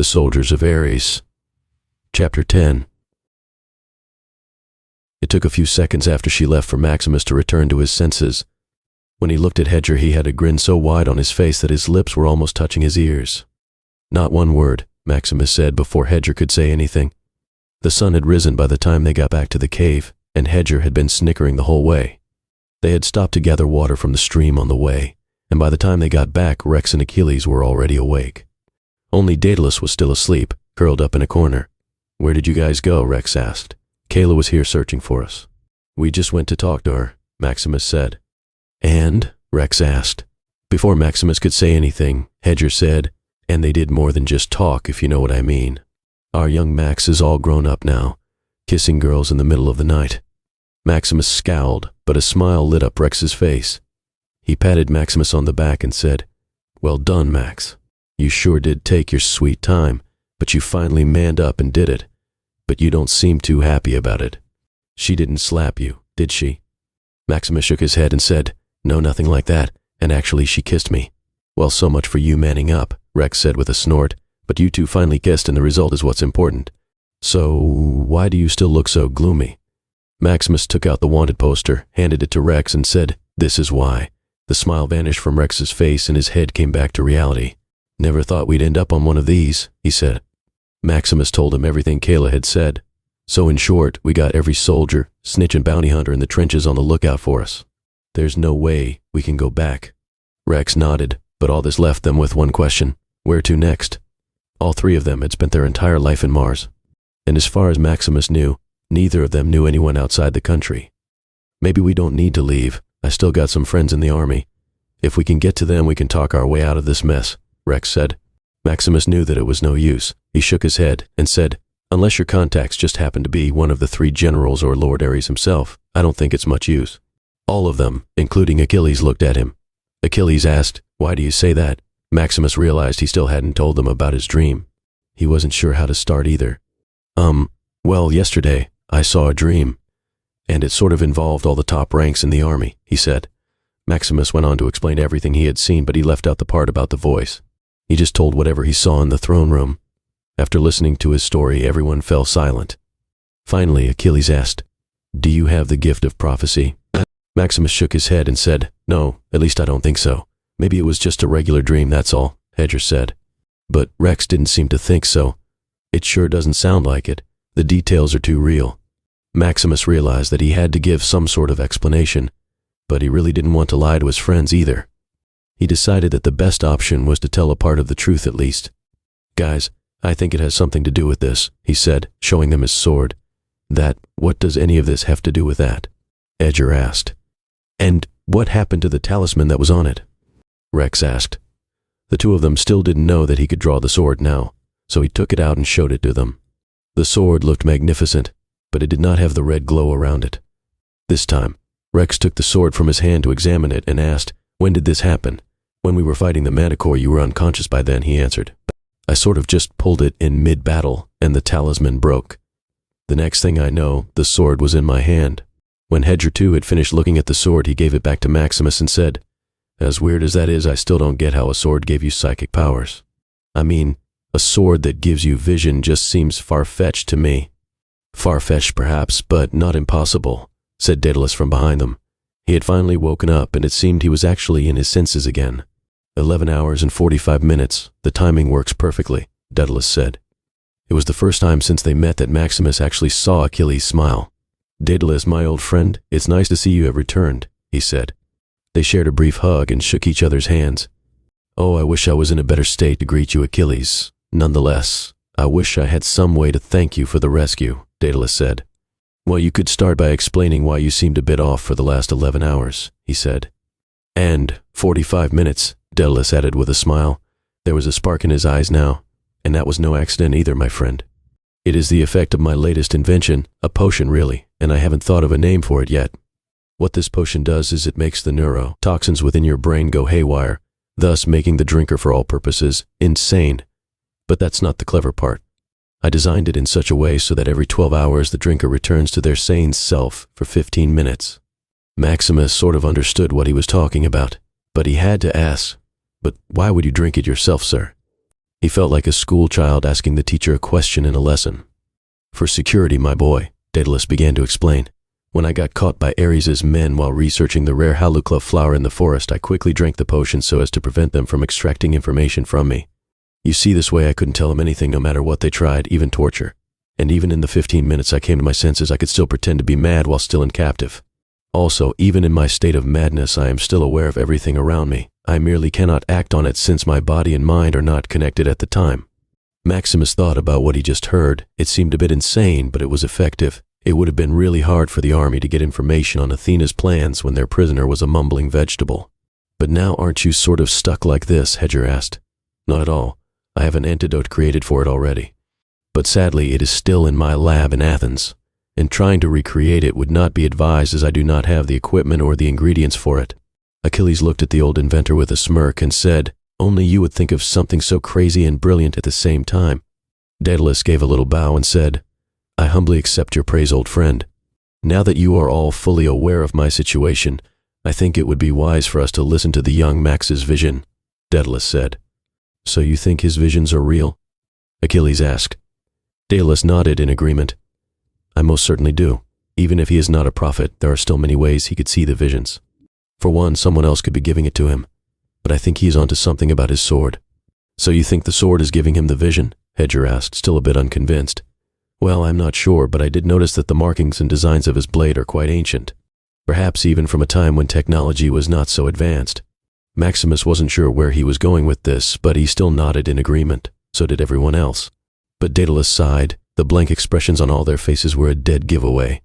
The Soldiers of Ares. Chapter 10. It took a few seconds after she left for Maximus to return to his senses. When he looked at Hedger, he had a grin so wide on his face that his lips were almost touching his ears. "Not one word," Maximus said before Hedger could say anything. The sun had risen by the time they got back to the cave, and Hedger had been snickering the whole way. They had stopped to gather water from the stream on the way, and by the time they got back, Rex and Achilles were already awake. Only Daedalus was still asleep, curled up in a corner. "Where did you guys go?" Rex asked. "Kayla was here searching for us." "We just went to talk to her," Maximus said. "And?" Rex asked. Before Maximus could say anything, Hedger said, "And they did more than just talk, if you know what I mean. Our young Max is all grown up now, kissing girls in the middle of the night." Maximus scowled, but a smile lit up Rex's face. He patted Maximus on the back and said, "Well done, Max. You sure did take your sweet time, but you finally manned up and did it. But you don't seem too happy about it. She didn't slap you, did she?" Maximus shook his head and said, "No, nothing like that, and actually she kissed me." "Well, so much for you manning up," Rex said with a snort, "but you two finally kissed and the result is what's important. So, why do you still look so gloomy?" Maximus took out the wanted poster, handed it to Rex and said, "This is why." The smile vanished from Rex's face and his head came back to reality. "Never thought we'd end up on one of these," he said. Maximus told him everything Kayla had said. "So in short, we got every soldier, snitch and bounty hunter in the trenches on the lookout for us. There's no way we can go back." Rex nodded, but all this left them with one question: where to next? All three of them had spent their entire life in Mars, and as far as Maximus knew, neither of them knew anyone outside the country. "Maybe we don't need to leave. I still got some friends in the army. If we can get to them, we can talk our way out of this mess," Rex said. Maximus knew that it was no use. He shook his head and said, "Unless your contacts just happen to be one of the three generals or Lord Ares himself, I don't think it's much use." All of them, including Achilles, looked at him. Achilles asked, "Why do you say that?" Maximus realized he still hadn't told them about his dream. He wasn't sure how to start either. Well, yesterday, I saw a dream, and it sort of involved all the top ranks in the army," he said. Maximus went on to explain everything he had seen, but he left out the part about the voice. He just told whatever he saw in the throne room. After listening to his story, everyone fell silent. Finally, Achilles asked, "Do you have the gift of prophecy?" Maximus shook his head and said, "No, at least I don't think so. Maybe it was just a regular dream, that's all," Hedger said. But Rex didn't seem to think so. "It sure doesn't sound like it. The details are too real." Maximus realized that he had to give some sort of explanation, but he really didn't want to lie to his friends either. He decided that the best option was to tell a part of the truth at least. "Guys, I think it has something to do with this," he said, showing them his sword. What does any of this have to do with that?" Hedger asked. "And what happened to the talisman that was on it?" Rex asked. The two of them still didn't know that he could draw the sword now, so he took it out and showed it to them. The sword looked magnificent, but it did not have the red glow around it. This time, Rex took the sword from his hand to examine it and asked, "When did this happen?" "When we were fighting the Manticore, you were unconscious by then," he answered. "I sort of just pulled it in mid-battle, and the talisman broke. The next thing I know, the sword was in my hand." When Hedger too had finished looking at the sword, he gave it back to Maximus and said, "As weird as that is, I still don't get how a sword gave you psychic powers. I mean, a sword that gives you vision just seems far-fetched to me." "Far-fetched perhaps, but not impossible," said Daedalus from behind them. He had finally woken up, and it seemed he was actually in his senses again. 11 hours and 45 minutes. The timing works perfectly," Daedalus said. It was the first time since they met that Maximus actually saw Achilles smile. "Daedalus, my old friend, it's nice to see you have returned," he said. They shared a brief hug and shook each other's hands. "Oh, I wish I was in a better state to greet you, Achilles. Nonetheless, I wish I had some way to thank you for the rescue," Daedalus said. "Well, you could start by explaining why you seemed a bit off for the last 11 hours, he said. "And 45 minutes, Daedalus added with a smile. There was a spark in his eyes now, and that was no accident either, my friend. It is the effect of my latest invention, a potion really, and I haven't thought of a name for it yet. What this potion does is it makes the neurotoxins within your brain go haywire, thus making the drinker for all purposes insane. But that's not the clever part. I designed it in such a way so that every 12 hours the drinker returns to their sane self for 15 minutes. Maximus sort of understood what he was talking about, but he had to ask, "But why would you drink it yourself, sir?" He felt like a school child asking the teacher a question in a lesson. For security, my boy, Daedalus began to explain. When I got caught by Ares's men while researching the rare Haluclove flower in the forest, I quickly drank the potion so as to prevent them from extracting information from me. You see, this way I couldn't tell them anything no matter what they tried, even torture. And even in the 15 minutes I came to my senses, I could still pretend to be mad while still in captive. Also, even in my state of madness, I am still aware of everything around me. I merely cannot act on it since my body and mind are not connected at the time. Maximus thought about what he just heard. It seemed a bit insane, but it was effective. It would have been really hard for the army to get information on Athena's plans when their prisoner was a mumbling vegetable. But now aren't you sort of stuck like this? Hedger asked. Not at all. I have an antidote created for it already. But sadly, it is still in my lab in Athens, and trying to recreate it would not be advised as I do not have the equipment or the ingredients for it. Achilles looked at the old inventor with a smirk and said, Only you would think of something so crazy and brilliant at the same time. Daedalus gave a little bow and said, I humbly accept your praise, old friend. Now that you are all fully aware of my situation, I think it would be wise for us to listen to the young Max's vision, Daedalus said. So you think his visions are real? Achilles asked. Daedalus nodded in agreement. I most certainly do. Even if he is not a prophet, there are still many ways he could see the visions. For one, someone else could be giving it to him. But I think he is onto something about his sword. So you think the sword is giving him the vision? Hedger asked, still a bit unconvinced. Well, I'm not sure, but I did notice that the markings and designs of his blade are quite ancient. Perhaps even from a time when technology was not so advanced. Maximus wasn't sure where he was going with this, but he still nodded in agreement. So did everyone else. But Daedalus sighed. The blank expressions on all their faces were a dead giveaway.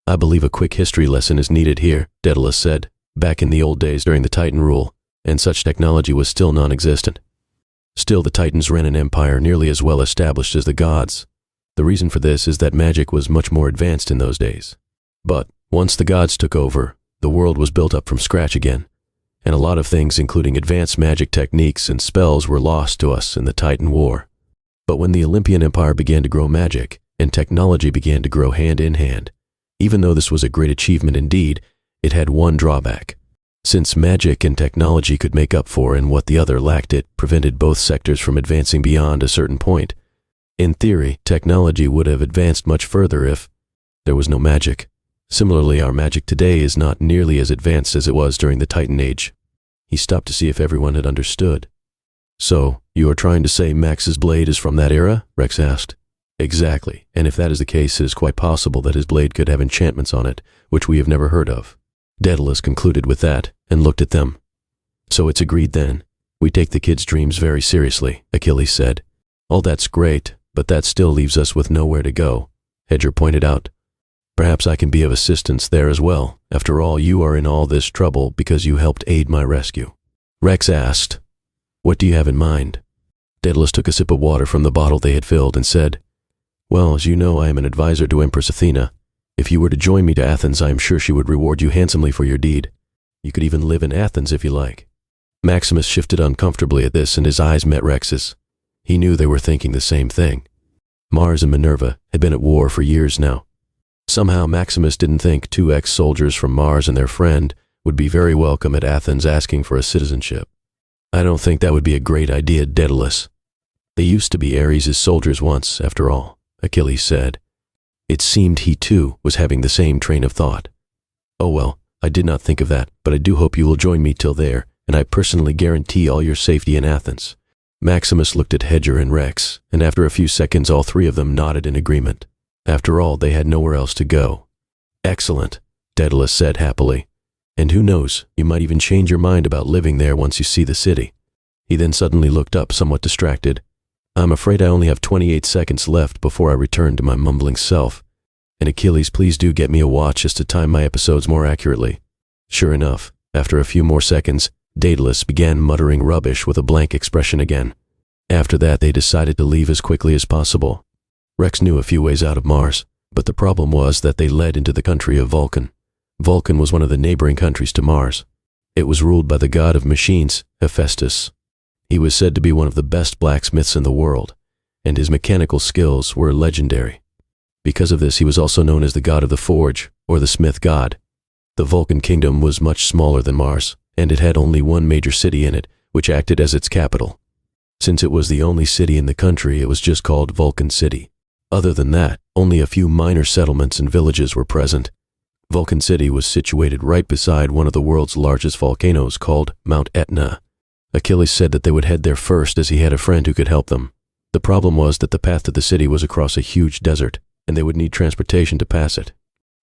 I believe a quick history lesson is needed here, Daedalus said. Back in the old days during the Titan rule, and such technology was still non-existent. Still, the Titans ran an empire nearly as well established as the gods. The reason for this is that magic was much more advanced in those days. But once the gods took over, the world was built up from scratch again, and a lot of things, including advanced magic techniques and spells, were lost to us in the Titan War. But when the Olympian Empire began to grow magic, and technology began to grow hand in hand, even though this was a great achievement indeed, it had one drawback. Since magic and technology could make up for and what the other lacked, it prevented both sectors from advancing beyond a certain point. In theory, technology would have advanced much further if there was no magic. Similarly, our magic today is not nearly as advanced as it was during the Titan Age. He stopped to see if everyone had understood. So, you are trying to say Max's blade is from that era? Rex asked. Exactly, and if that is the case, it is quite possible that his blade could have enchantments on it, which we have never heard of. Daedalus concluded with that, and looked at them. So it's agreed then. We take the kid's dreams very seriously, Achilles said. All that's great, but that still leaves us with nowhere to go, Hedger pointed out. Perhaps I can be of assistance there as well. After all, you are in all this trouble because you helped aid my rescue. Rex asked, What do you have in mind? Daedalus took a sip of water from the bottle they had filled and said, Well, as you know, I am an advisor to Empress Athena. If you were to join me to Athens, I am sure she would reward you handsomely for your deed. You could even live in Athens if you like. Maximus shifted uncomfortably at this, and his eyes met Rex's. He knew they were thinking the same thing. Mars and Minerva had been at war for years now. Somehow Maximus didn't think 2 ex-soldiers from Mars and their friend would be very welcome at Athens asking for a citizenship. I don't think that would be a great idea, Daedalus. They used to be Ares' soldiers once, after all, Achilles said. It seemed he too was having the same train of thought. Oh well, I did not think of that, but I do hope you will join me till there, and I personally guarantee all your safety in Athens. Maximus looked at Hedger and Rex, and after a few seconds all 3 of them nodded in agreement. After all, they had nowhere else to go. Excellent, Daedalus said happily. And who knows, you might even change your mind about living there once you see the city. He then suddenly looked up, somewhat distracted. I'm afraid I only have 28 seconds left before I return to my mumbling self. And Achilles, please do get me a watch just to time my episodes more accurately. Sure enough, after a few more seconds, Daedalus began muttering rubbish with a blank expression again. After that, they decided to leave as quickly as possible. Rex knew a few ways out of Mars, but the problem was that they led into the country of Vulcan. Vulcan was one of the neighboring countries to Mars. It was ruled by the god of machines, Hephaestus. He was said to be one of the best blacksmiths in the world, and his mechanical skills were legendary. Because of this, he was also known as the god of the forge, or the smith god. The Vulcan kingdom was much smaller than Mars, and it had only one major city in it, which acted as its capital. Since it was the only city in the country, it was just called Vulcan City. Other than that, only a few minor settlements and villages were present. Vulcan City was situated right beside one of the world's largest volcanoes called Mount Etna. Achilles said that they would head there first as he had a friend who could help them. The problem was that the path to the city was across a huge desert, and they would need transportation to pass it.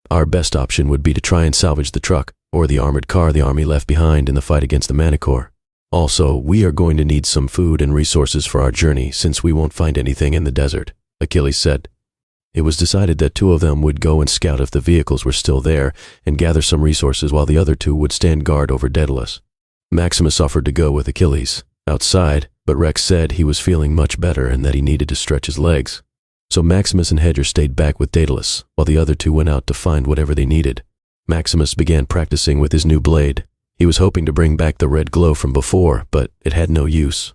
Our best option would be to try and salvage the truck, or the armored car the army left behind in the fight against the Manticore. Also, we are going to need some food and resources for our journey since we won't find anything in the desert, Achilles said. It was decided that two of them would go and scout if the vehicles were still there and gather some resources while the other two would stand guard over Daedalus. Maximus offered to go with Achilles outside, but Rex said he was feeling much better and that he needed to stretch his legs. So Maximus and Hedger stayed back with Daedalus while the other two went out to find whatever they needed. Maximus began practicing with his new blade. He was hoping to bring back the red glow from before, but it had no use.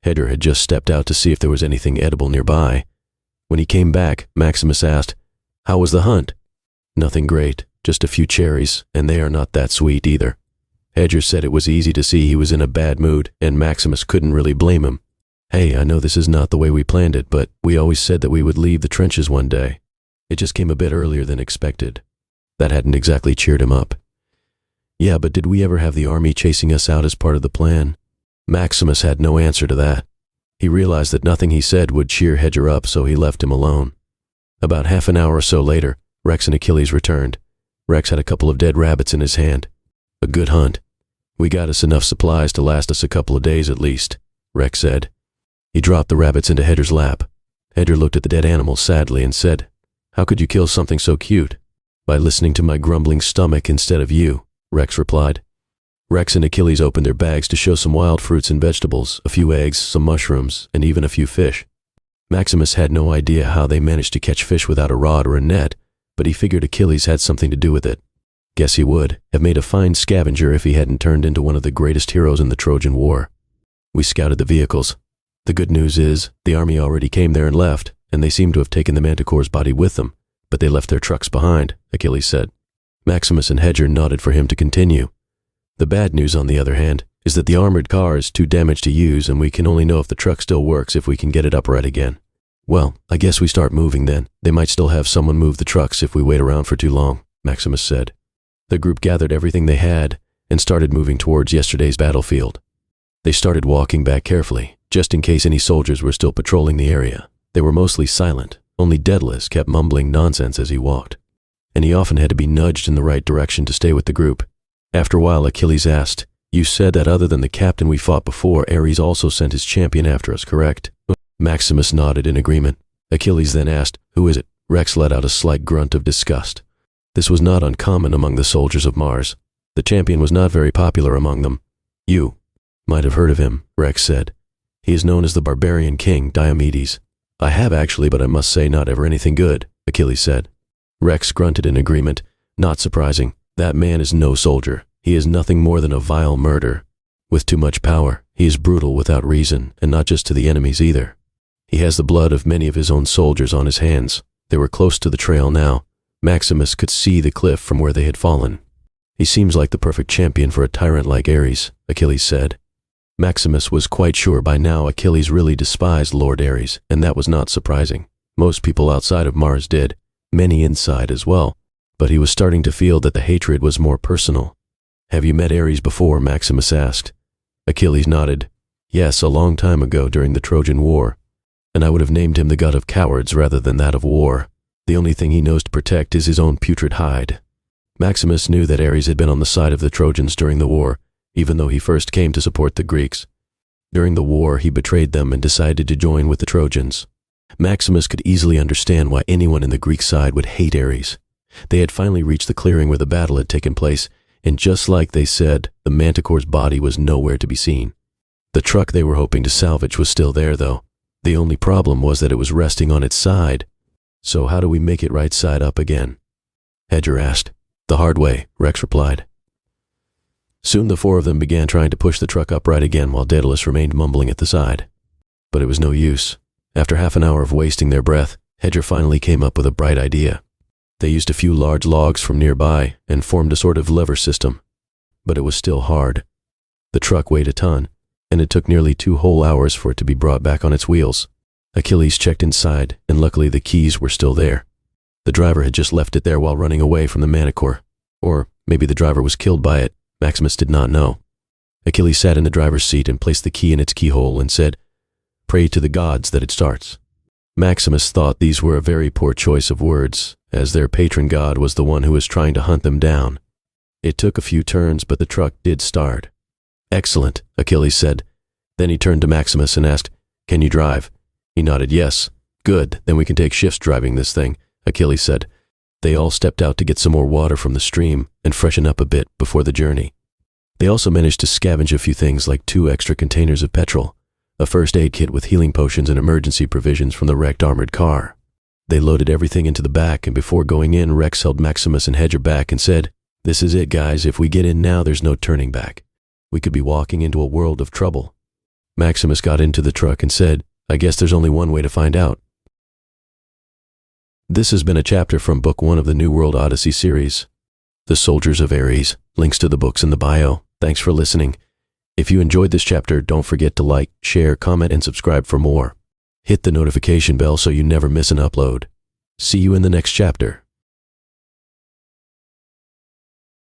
Hedger had just stepped out to see if there was anything edible nearby. When he came back, Maximus asked, "How was the hunt?" "Nothing great, just a few cherries, and they are not that sweet either." Hedger said it was easy to see he was in a bad mood, and Maximus couldn't really blame him. "Hey, I know this is not the way we planned it, but we always said that we would leave the trenches one day. It just came a bit earlier than expected." That hadn't exactly cheered him up. "Yeah, but did we ever have the army chasing us out as part of the plan?" Maximus had no answer to that. He realized that nothing he said would cheer Hedger up, so he left him alone. About half an hour or so later, Rex and Achilles returned. Rex had a couple of dead rabbits in his hand. "A good hunt. We got us enough supplies to last us a couple of days at least," Rex said. He dropped the rabbits into Hedger's lap. Hedger looked at the dead animals sadly and said, "How could you kill something so cute?" "By listening to my grumbling stomach instead of you," Rex replied. Rex and Achilles opened their bags to show some wild fruits and vegetables, a few eggs, some mushrooms, and even a few fish. Maximus had no idea how they managed to catch fish without a rod or a net, but he figured Achilles had something to do with it. Guess he would have made a fine scavenger if he hadn't turned into one of the greatest heroes in the Trojan War. We scouted the vehicles. The good news is, the army already came there and left, and they seem to have taken the Manticore's body with them, but they left their trucks behind, Achilles said. Maximus and Hedger nodded for him to continue. The bad news, on the other hand, is that the armored car is too damaged to use, and we can only know if the truck still works if we can get it upright again. Well, I guess we start moving then. They might still have someone move the trucks if we wait around for too long, Maximus said. The group gathered everything they had and started moving towards yesterday's battlefield. They started walking back carefully, just in case any soldiers were still patrolling the area. They were mostly silent. Only Daedalus kept mumbling nonsense as he walked, and he often had to be nudged in the right direction to stay with the group. After a while, Achilles asked, "You said that other than the captain we fought before, Ares also sent his champion after us, correct?" Maximus nodded in agreement. Achilles then asked, "Who is it?" Rex let out a slight grunt of disgust. This was not uncommon among the soldiers of Mars. The champion was not very popular among them. "You might have heard of him," Rex said. "He is known as the barbarian king, Diomedes." "I have actually, but I must say not ever anything good," Achilles said. Rex grunted in agreement. "Not surprising. That man is no soldier. He is nothing more than a vile murderer. With too much power, he is brutal without reason, and not just to the enemies either. He has the blood of many of his own soldiers on his hands." They were close to the trail now. Maximus could see the cliff from where they had fallen. "He seems like the perfect champion for a tyrant like Ares," Achilles said. Maximus was quite sure by now Achilles really despised Lord Ares, and that was not surprising. Most people outside of Mars did, many inside as well, but he was starting to feel that the hatred was more personal. "Have you met Ares before?" Maximus asked. Achilles nodded. "Yes, a long time ago during the Trojan War, and I would have named him the god of cowards rather than that of war. The only thing he knows to protect is his own putrid hide." Maximus knew that Ares had been on the side of the Trojans during the war, even though he first came to support the Greeks. During the war, he betrayed them and decided to join with the Trojans. Maximus could easily understand why anyone in the Greek side would hate Ares. They had finally reached the clearing where the battle had taken place, and just like they said, the Manticore's body was nowhere to be seen. The truck they were hoping to salvage was still there, though. The only problem was that it was resting on its side. "So how do we make it right side up again?" Hedger asked. "The hard way," Rex replied. Soon the four of them began trying to push the truck upright again while Daedalus remained mumbling at the side. But it was no use. After half an hour of wasting their breath, Hedger finally came up with a bright idea. They used a few large logs from nearby and formed a sort of lever system. But it was still hard. The truck weighed a ton, and it took nearly 2 whole hours for it to be brought back on its wheels. Achilles checked inside, and luckily the keys were still there. The driver had just left it there while running away from the Manticore. Or maybe the driver was killed by it. Maximus did not know. Achilles sat in the driver's seat and placed the key in its keyhole and said, "Pray to the gods that it starts." Maximus thought these were a very poor choice of words, as their patron god was the one who was trying to hunt them down. It took a few turns, but the truck did start. "Excellent," Achilles said. Then he turned to Maximus and asked, "Can you drive?" He nodded yes. "Good, then we can take shifts driving this thing," Achilles said. They all stepped out to get some more water from the stream and freshen up a bit before the journey. They also managed to scavenge a few things like 2 extra containers of petrol, a first aid kit with healing potions and emergency provisions from the wrecked armored car. They loaded everything into the back, and before going in, Rex held Maximus and Hedger back and said, "This is it, guys. If we get in now, there's no turning back. We could be walking into a world of trouble." Maximus got into the truck and said, "I guess there's only one way to find out." This has been a chapter from Book 1 of the new World Odyssey series, The Soldiers of Ares. Links to the books in the bio. Thanks for listening. If you enjoyed this chapter, don't forget to like, share, comment, and subscribe for more. Hit the notification bell so you never miss an upload. See you in the next chapter.